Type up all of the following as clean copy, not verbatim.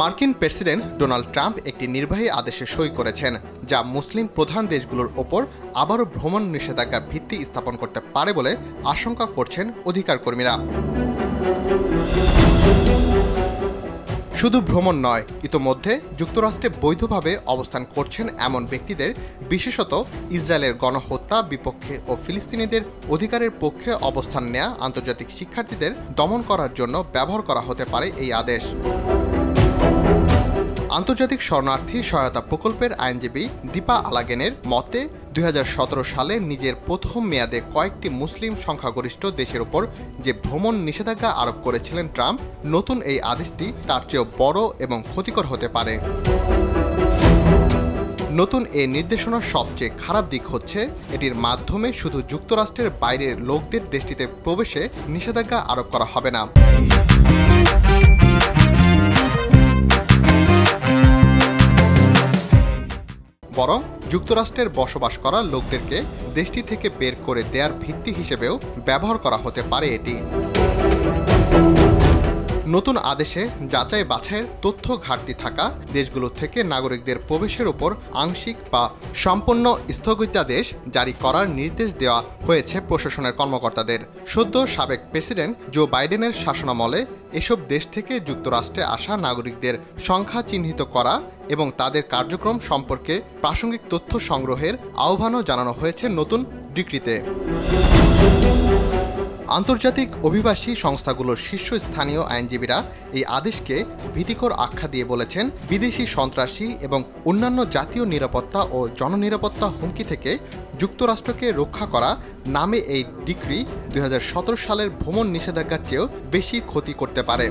মার্কিন president Donald Trump একটি নির্বাহী আদেশে সই করেছেন, যা মুসলিম প্রধান দেশগুলোর ওপর আবারও ভ্রমণ নিষেধাজ্ঞার ভিত্তি স্থাপন করতে পারে বলে আশঙ্কা করছেন অধিকার কর্মীরা। শুধু ভ্রমণ নয়, ইতোমধ্যে যুক্তরাষ্ট্রে বৈধভাবে অবস্থান করছেন এমন ব্যক্তিদের, বিশেষত ইসরায়েলের গণহত্যা বিপক্ষে ও ফিলিস্তিনিদের অধিকারের পক্ষে অবস্থান নেয়া আন্তর্জাতিক শিক্ষার্থীদের দমন করার জন্য ব্যবহার করা হতে পারে এই আদেশ। আন্তর্জাতিক শরণার্থী সহায়তা প্রকল্পের আইনজীবী দীপা আলাগেনের মতে 2017 সালে নিজের প্রথম মেয়াদে কয়েকটি মুসলিম সংখ্যাগরিষ্ঠ দেশের উপর যে ভ্রমণ নিষেধাজ্ঞা আরোপ করেছিলেন ট্রাম্প, নতুন এই আদেশটি তার চেয়েও বড় এবং ক্ষতিকর হতে পারে। নতুন এই নির্দেশনার সবচেয়ে খারাপ দিক হচ্ছে এটির মাধ্যমে শুধু যুক্তরাষ্ট্রের বাইরের লোকদের দেশটিতে প্রবেশে নিষেধাজ্ঞা আরোপ করা হবে না, বরং যুক্তরাষ্ট্রের বসবাস করা লোকদেরকে দেশটি থেকে বের করে দেওয়ার ভিত্তি হিসেবেও ব্যবহার করা হতে পারে এটি। নতুন আদেশে যাচাই বাছাইয়ের তথ্য ঘাটতি থাকা দেশগুলো থেকে নাগরিকদের প্রবেশের উপর আংশিক বা সম্পূর্ণ স্থগিতাদেশ জারি করার নির্দেশ দেওয়া হয়েছে প্রশাসনের কর্মকর্তাদের। সদ্য সাবেক প্রেসিডেন্ট জো বাইডেনের শাসনামলে এসব দেশ থেকে যুক্তরাষ্ট্রে আসা নাগরিকদের সংখ্যা চিহ্নিত করা এবং তাদের কার্যক্রম সম্পর্কে প্রাসঙ্গিক তথ্য সংগ্রহের আহ্বানও জানানো হয়েছে নতুন ডিক্রিতে। আন্তর্জাতিক অভিবাসী সংস্থাগুলোর শীর্ষস্থানীয় আইনজীবীরা এই আদেশকে ভীতিকর আখ্যা দিয়ে বলেছেন, বিদেশি সন্ত্রাসী এবং অন্যান্য জাতীয় নিরাপত্তা ও জননিরাপত্তা হুমকি থেকে যুক্তরাষ্ট্রকে রক্ষা করা নামে এই ডিক্রি 2017 সালের ভ্রমণ নিষেধাজ্ঞার চেয়েও বেশি ক্ষতি করতে পারে।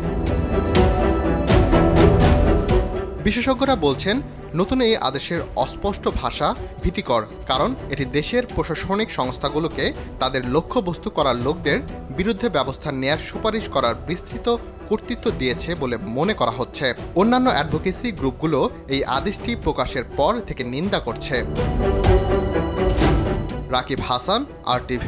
বিশেষজ্ঞরা বলছেন, নতুন এই আদেশের অস্পষ্ট ভাষা ভীতিকর, কারণ এটি দেশের প্রশাসনিক সংস্থাগুলোকে তাদের লক্ষ্যবস্তু করার লোকদের বিরুদ্ধে ব্যবস্থা নেয়ার সুপারিশ করার বিস্তৃত কর্তৃত্ব দিয়েছে বলে মনে করা হচ্ছে। অন্যান্য অ্যাডভোকেসি গ্রুপগুলো এই আদেশটি প্রকাশের পর থেকে নিন্দা করছে। রাকিব হাসান, RTV।